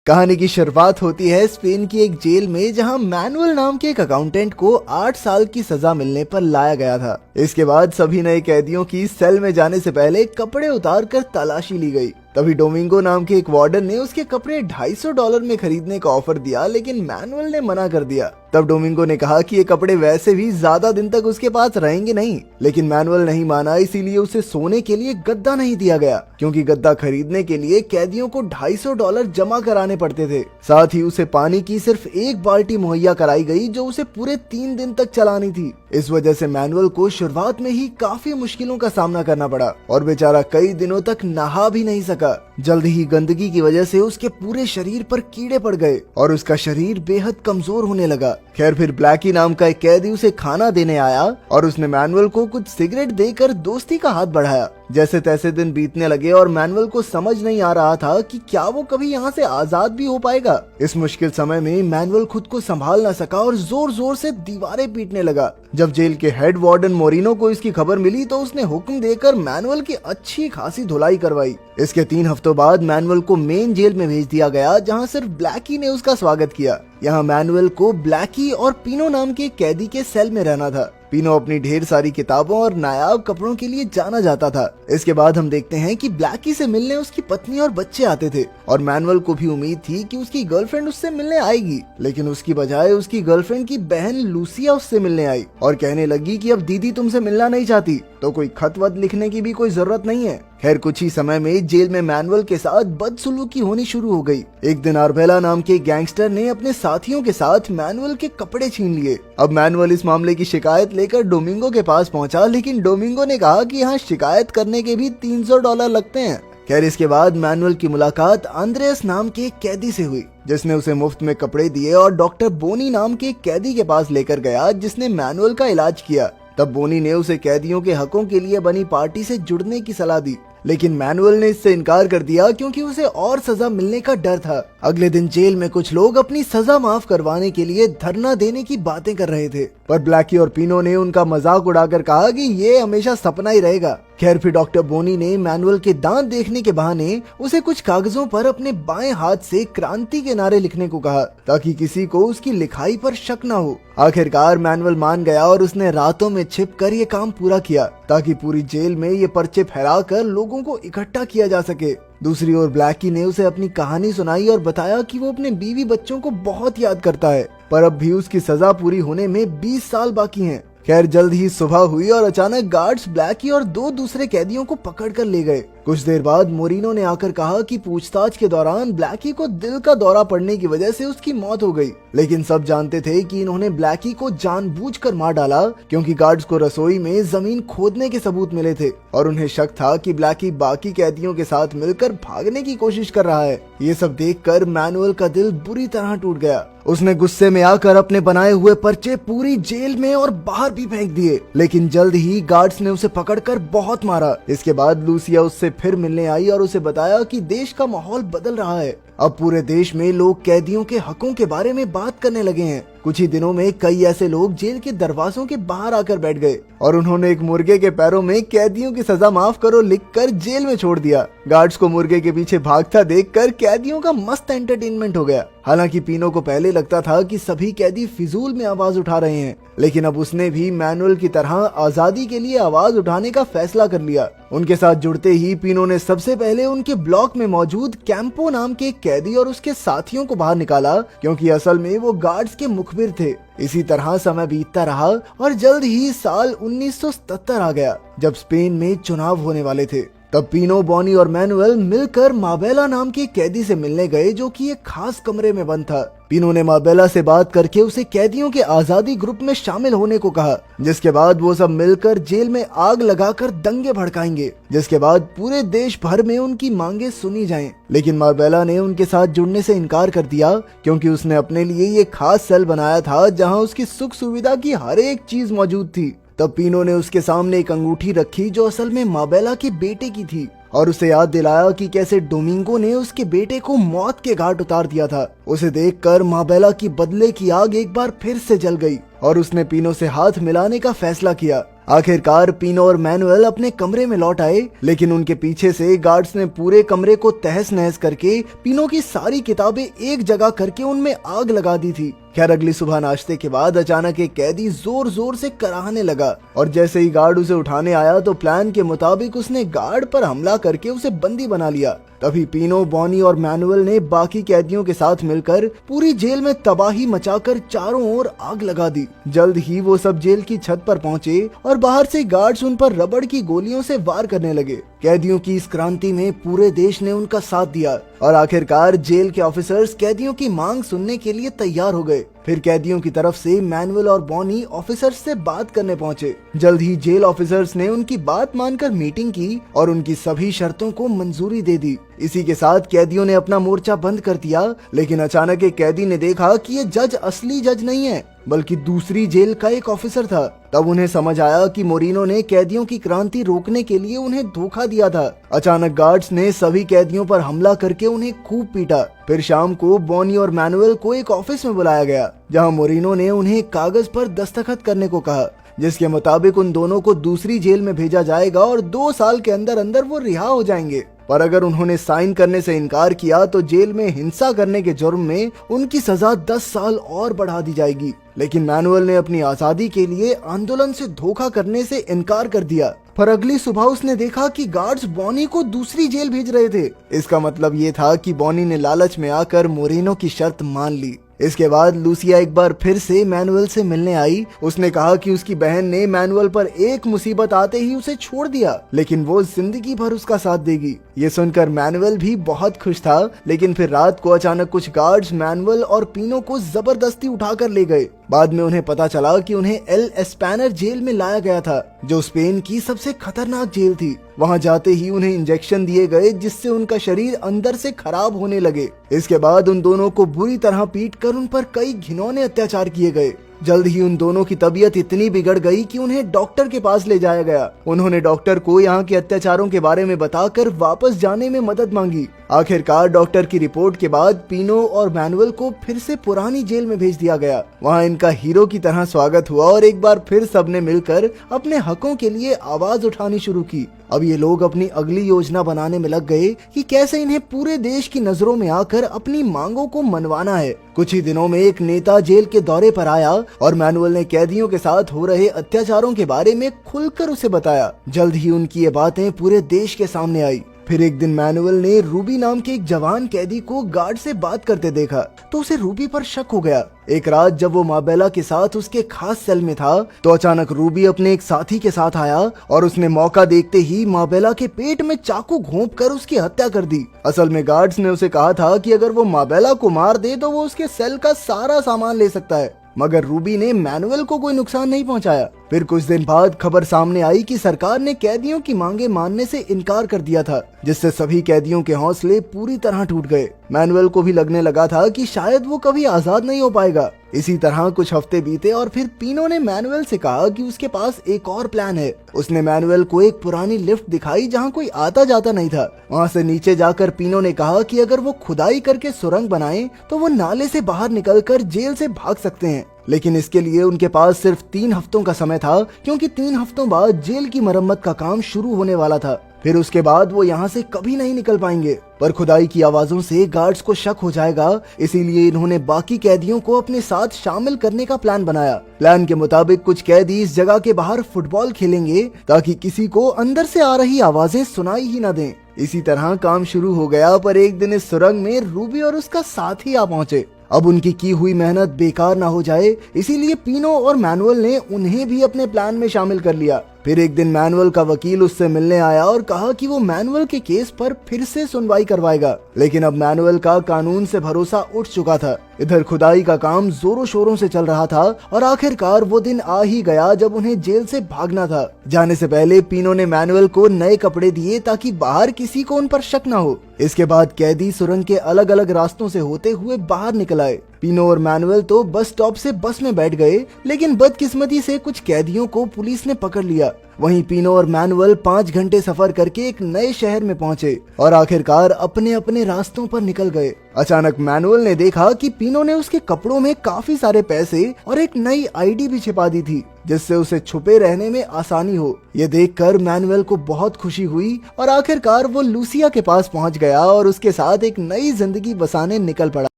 कहानी की शुरुआत होती है स्पेन की एक जेल में, जहां मैनुअल नाम के एक अकाउंटेंट को 8 साल की सजा मिलने पर लाया गया था। इसके बाद सभी नए कैदियों की सेल में जाने से पहले कपड़े उतार कर तलाशी ली गई। तभी डोमिंगो नाम के एक वार्डन ने उसके कपड़े $250 में खरीदने का ऑफर दिया, लेकिन मैनुअल ने मना कर दिया। तब डोमिंगो ने कहा कि ये कपड़े वैसे भी ज्यादा दिन तक उसके पास रहेंगे नहीं, लेकिन मैनुअल नहीं माना। इसीलिए उसे सोने के लिए गद्दा नहीं दिया गया, क्योंकि गद्दा खरीदने के लिए कैदियों को $250 जमा कराने पड़ते थे। साथ ही उसे पानी की सिर्फ एक बाल्टी मुहैया कराई गई, जो उसे पूरे 3 दिन तक चलानी थी। इस वजह से मैनुअल को शुरुआत में ही काफी मुश्किलों का सामना करना पड़ा और बेचारा कई दिनों तक नहा भी नहीं सका। जल्द ही गंदगी की वजह से उसके पूरे शरीर पर कीड़े पड़ गए और उसका शरीर बेहद कमजोर होने लगा। खैर, फिर ब्लैकी नाम का एक कैदी उसे खाना देने आया और उसने मैनुअल को कुछ सिगरेट देकर दोस्ती का हाथ बढ़ाया। जैसे तैसे दिन बीतने लगे और मैनुअल को समझ नहीं आ रहा था कि क्या वो कभी यहाँ से आजाद भी हो पाएगा। इस मुश्किल समय में मैनुअल खुद को संभाल न सका और जोर जोर से दीवारें पीटने लगा। जब जेल के हेड वार्डन मोरिनो को इसकी खबर मिली तो उसने हुक्म देकर मैनुअल की अच्छी खासी धुलाई करवाई। इसके 3 हफ्तों बाद मैनुअल को मेन जेल में भेज दिया गया, जहाँ सिर्फ ब्लैकी ने उसका स्वागत किया। यहाँ मैनुअल को ब्लैकी और पिनो नाम के कैदी के सेल में रहना था। पिनो अपनी ढेर सारी किताबों और नायाब कपड़ों के लिए जाना जाता था। इसके बाद हम देखते हैं कि ब्लैकी से मिलने उसकी पत्नी और बच्चे आते थे और मैनुअल को भी उम्मीद थी कि उसकी गर्लफ्रेंड उससे मिलने आएगी, लेकिन उसकी बजाय उसकी गर्लफ्रेंड की बहन लूसिया उससे मिलने आई और कहने लगी कि अब दीदी तुमसे मिलना नहीं चाहती तो कोई खत वत लिखने की भी कोई जरूरत नहीं है। खैर, कुछ ही समय में जेल में मैनुअल के साथ बदसलूकी होनी शुरू हो गई। एक दिन आर्बेला नाम के गैंगस्टर ने अपने साथियों के साथ मैनुअल के कपड़े छीन लिए। अब मैनुअल इस मामले की शिकायत लेकर डोमिंगो के पास पहुंचा, लेकिन डोमिंगो ने कहा कि यहाँ शिकायत करने के भी $300 लगते हैं। खैर, इसके बाद मैनुअल की मुलाकात आंद्रेस नाम के एक कैदी से हुई, जिसने उसे मुफ्त में कपड़े दिए और डॉक्टर बोनी नाम के एक कैदी के पास लेकर गया, जिसने मैनुअल का इलाज किया। तब बोनी ने उसे कैदियों के हकों के लिए बनी पार्टी से जुड़ने की सलाह दी, लेकिन मैनुअल ने इससे इनकार कर दिया क्योंकि उसे और सजा मिलने का डर था। अगले दिन जेल में कुछ लोग अपनी सजा माफ करवाने के लिए धरना देने की बातें कर रहे थे, पर ब्लैकी और पिनो ने उनका मजाक उड़ाकर कहा कि ये हमेशा सपना ही रहेगा। खैर, फिर डॉक्टर बोनी ने मैनुअल के दांत देखने के बहाने उसे कुछ कागजों पर अपने बाएं हाथ से क्रांति के नारे लिखने को कहा, ताकि किसी को उसकी लिखाई पर शक न हो। आखिरकार मैनुअल मान गया और उसने रातों में छिपकर ये काम पूरा किया, ताकि पूरी जेल में ये पर्चे फैलाकर लोगों को इकट्ठा किया जा सके। दूसरी ओर ब्लैकी ने उसे अपनी कहानी सुनाई और बताया कि वो अपने बीवी बच्चों को बहुत याद करता है, पर अब भी उसकी सजा पूरी होने में 20 साल बाकी हैं। खैर, जल्द ही सुबह हुई और अचानक गार्ड्स ब्लैकी और 2 दूसरे कैदियों को पकड़कर ले गए। कुछ देर बाद मोरिनो ने आकर कहा कि पूछताछ के दौरान ब्लैकी को दिल का दौरा पड़ने की वजह से उसकी मौत हो गई, लेकिन सब जानते थे कि इन्होंने ब्लैकी को जानबूझकर मार डाला, क्योंकि गार्ड्स को रसोई में जमीन खोदने के सबूत मिले थे और उन्हें शक था कि ब्लैकी बाकी कैदियों के साथ मिलकर भागने की कोशिश कर रहा है। ये सब देखकर मैनुअल का दिल बुरी तरह टूट गया। उसने गुस्से में आकर अपने बनाए हुए पर्चे पूरी जेल में और बाहर भी फेंक दिए, लेकिन जल्द ही गार्ड्स ने उसे पकड़कर बहुत मारा। इसके बाद लूसिया उससे फिर मिलने आई और उसे बताया कि देश का माहौल बदल रहा है। अब पूरे देश में लोग कैदियों के हकों के बारे में बात करने लगे हैं। कुछ ही दिनों में कई ऐसे लोग जेल के दरवाजों के बाहर आकर बैठ गए और उन्होंने एक मुर्गे के पैरों में कैदियों की सजा माफ करो लिखकर जेल में छोड़ दिया। गार्ड्स को मुर्गे के पीछे भागता देखकर कैदियों का मस्त एंटरटेनमेंट हो गया। हालांकि पिनो को पहले लगता था कि सभी कैदी फिजूल में आवाज उठा रहे हैं, लेकिन अब उसने भी मैनुअल की तरह आजादी के लिए आवाज उठाने का फैसला कर लिया। उनके साथ जुड़ते ही पिनो ने सबसे पहले उनके ब्लॉक में मौजूद कैंपो नाम के एक कैदी और उसके साथियों को बाहर निकाला, क्योंकि असल में वो गार्ड्स के मुखबिर थे। इसी तरह समय बीतता रहा और जल्द ही साल 1977 आ गया, जब स्पेन में चुनाव होने वाले थे। तब पिनो, बॉनी और मैनुअल मिलकर माबेला नाम के कैदी से मिलने गए, जो कि एक खास कमरे में बंद था। पिनो ने माबेला से बात करके उसे कैदियों के आजादी ग्रुप में शामिल होने को कहा, जिसके बाद वो सब मिलकर जेल में आग लगाकर दंगे भड़काएंगे, जिसके बाद पूरे देश भर में उनकी मांगे सुनी जाएं। लेकिन माबेला ने उनके साथ जुड़ने से इनकार कर दिया, क्योंकि उसने अपने लिए ये खास सेल बनाया था जहाँ उसकी सुख सुविधा की हर एक चीज मौजूद थी। तब पिनो ने उसके सामने एक अंगूठी रखी, जो असल में माबेला के बेटे की थी, और उसे याद दिलाया कि कैसे डोमिंगो ने उसके बेटे को मौत के घाट उतार दिया था। उसे देखकर माबेला की बदले की आग एक बार फिर से जल गई और उसने पिनो से हाथ मिलाने का फैसला किया। आखिरकार पीनो और मैनुअल अपने कमरे में लौट आए, लेकिन उनके पीछे से गार्ड्स ने पूरे कमरे को तहस नहस करके पीनो की सारी किताबें एक जगह करके उनमें आग लगा दी थी। खैर अगली सुबह नाश्ते के बाद अचानक एक कैदी जोर जोर से कराहने लगा और जैसे ही गार्ड उसे उठाने आया तो प्लान के मुताबिक उसने गार्ड पर हमला करके उसे बंदी बना लिया। तभी पीनो, बॉनी और मैनुअल ने बाकी कैदियों के साथ मिलकर पूरी जेल में तबाही मचाकर चारों ओर आग लगा दी। जल्द ही वो सब जेल की छत पर पहुंचे और बाहर से गार्ड्स उन पर रबड़ की गोलियों से वार करने लगे। कैदियों की इस क्रांति में पूरे देश ने उनका साथ दिया और आखिरकार जेल के ऑफिसर्स कैदियों की मांग सुनने के लिए तैयार हो गए। फिर कैदियों की तरफ से मैनुअल और बॉनी ऑफिसर्स से बात करने पहुंचे। जल्द ही जेल ऑफिसर्स ने उनकी बात मानकर मीटिंग की और उनकी सभी शर्तों को मंजूरी दे दी। इसी के साथ कैदियों ने अपना मोर्चा बंद कर दिया, लेकिन अचानक एक कैदी ने देखा कि ये जज असली जज नहीं है बल्कि दूसरी जेल का एक ऑफिसर था। तब उन्हें समझ आया कि मोरिनो ने कैदियों की क्रांति रोकने के लिए उन्हें धोखा दिया था। अचानक गार्ड्स ने सभी कैदियों पर हमला करके उन्हें खूब पीटा। फिर शाम को बॉनी और मैनुअल को एक ऑफिस में बुलाया गया, जहां मोरिनो ने उन्हें कागज पर दस्तखत करने को कहा, जिसके मुताबिक उन दोनों को दूसरी जेल में भेजा जाएगा और 2 साल के अंदर अंदर वो रिहा हो जाएंगे। पर अगर उन्होंने साइन करने से इनकार किया तो जेल में हिंसा करने के जुर्म में उनकी सजा 10 साल और बढ़ा दी जाएगी। लेकिन मैनुअल ने अपनी आजादी के लिए आंदोलन से धोखा करने से इनकार कर दिया। पर अगली सुबह उसने देखा कि गार्ड्स बॉनी को दूसरी जेल भेज रहे थे। इसका मतलब ये था कि बॉनी ने लालच में आकर मोरिनो की शर्त मान ली। इसके बाद लूसिया एक बार फिर से मैनुअल से मिलने आई। उसने कहा कि उसकी बहन ने मैनुअल पर एक मुसीबत आते ही उसे छोड़ दिया, लेकिन वो जिंदगी भर उसका साथ देगी। ये सुनकर मैनुअल भी बहुत खुश था, लेकिन फिर रात को अचानक कुछ गार्ड्स मैनुअल और पीनो को जबरदस्ती उठाकर ले गए। बाद में उन्हें पता चला कि उन्हें एल एस्पैनर जेल में लाया गया था, जो स्पेन की सबसे खतरनाक जेल थी। वहां जाते ही उन्हें इंजेक्शन दिए गए, जिससे उनका शरीर अंदर से खराब होने लगे। इसके बाद उन दोनों को बुरी तरह पीटकर उन पर कई घिनौने अत्याचार किए गए। जल्द ही उन दोनों की तबीयत इतनी बिगड़ गई कि उन्हें डॉक्टर के पास ले जाया गया। उन्होंने डॉक्टर को यहाँ के अत्याचारों के बारे में बताकर वापस जाने में मदद मांगी। आखिरकार डॉक्टर की रिपोर्ट के बाद पीनो और मैनुअल को फिर से पुरानी जेल में भेज दिया गया। वहाँ इनका हीरो की तरह स्वागत हुआ और एक बार फिर सबने मिलकर अपने हकों के लिए आवाज उठानी शुरू की। अब ये लोग अपनी अगली योजना बनाने में लग गए कि कैसे इन्हें पूरे देश की नजरों में आकर अपनी मांगों को मनवाना है। कुछ ही दिनों में एक नेता जेल के दौरे पर आया और मैनुअल ने कैदियों के साथ हो रहे अत्याचारों के बारे में खुलकर उसे बताया। जल्द ही उनकी ये बातें पूरे देश के सामने आई। फिर एक दिन मैनुअल ने रूबी नाम के एक जवान कैदी को गार्ड से बात करते देखा, तो उसे रूबी पर शक हो गया। एक रात जब वो माबेला के साथ उसके खास सेल में था, तो अचानक रूबी अपने एक साथी के साथ आया और उसने मौका देखते ही माबेला के पेट में चाकू घोंपकर उसकी हत्या कर दी। असल में गार्ड्स ने उसे कहा था कि अगर वो माबेला को मार दे तो वो उसके सेल का सारा सामान ले सकता है, मगर रूबी ने मैनुअल को कोई नुकसान नहीं पहुंचाया। फिर कुछ दिन बाद खबर सामने आई कि सरकार ने कैदियों की मांगे मानने से इनकार कर दिया था, जिससे सभी कैदियों के हौसले पूरी तरह टूट गए। मैनुअल को भी लगने लगा था कि शायद वो कभी आजाद नहीं हो पाएगा। इसी तरह कुछ हफ्ते बीते और फिर पीनो ने मैनुअल से कहा कि उसके पास एक और प्लान है। उसने मैनुअल को एक पुरानी लिफ्ट दिखाई जहाँ कोई आता जाता नहीं था। वहाँ से नीचे जाकर पीनो ने कहा कि अगर वो खुदाई करके सुरंग बनाए तो वो नाले से बाहर निकलकर जेल से भाग सकते हैं। लेकिन इसके लिए उनके पास सिर्फ 3 हफ्तों का समय था, क्योंकि 3 हफ्तों बाद जेल की मरम्मत का काम शुरू होने वाला था। फिर उसके बाद वो यहाँ से कभी नहीं निकल पाएंगे। पर खुदाई की आवाजों से गार्ड्स को शक हो जाएगा, इसीलिए इन्होंने बाकी कैदियों को अपने साथ शामिल करने का प्लान बनाया। प्लान के मुताबिक कुछ कैदी इस जगह के बाहर फुटबॉल खेलेंगे ताकि किसी को अंदर से आ रही आवाजें सुनाई ही न दें। इसी तरह काम शुरू हो गया। पर एक दिन इस सुरंग में रूबी और उसका साथी आ पहुंचे। अब उनकी की हुई मेहनत बेकार ना हो जाए, इसीलिए पीनो और मैनुअल ने उन्हें भी अपने प्लान में शामिल कर लिया। फिर एक दिन मैनुअल का वकील उससे मिलने आया और कहा कि वो मैनुअल के केस पर फिर से सुनवाई करवाएगा। लेकिन अब मैनुअल का कानून से भरोसा उठ चुका था। इधर खुदाई का काम जोरों शोरों से चल रहा था और आखिरकार वो दिन आ ही गया जब उन्हें जेल से भागना था। जाने से पहले पीनो ने मैनुअल को नए कपड़े दिए ताकि बाहर किसी को उन पर शक न हो। इसके बाद कैदी सुरंग के अलग अलग रास्तों से होते हुए बाहर निकल आए। पीनो और मैनुअल तो बस स्टॉप से बस में बैठ गए, लेकिन बदकिस्मती से कुछ कैदियों को पुलिस ने पकड़ लिया। वहीं पीनो और मैनुअल 5 घंटे सफर करके एक नए शहर में पहुंचे और आखिरकार अपने अपने रास्तों पर निकल गए। अचानक मैनुअल ने देखा कि पीनो ने उसके कपड़ों में काफी सारे पैसे और एक नई आईडी भी छिपा दी थी। जिससे उसे छुपे रहने में आसानी हो। ये देखकर मैनुअल को बहुत खुशी हुई और आखिरकार वो लूसिया के पास पहुंच गया और उसके साथ एक नई जिंदगी बसाने निकल पड़ा।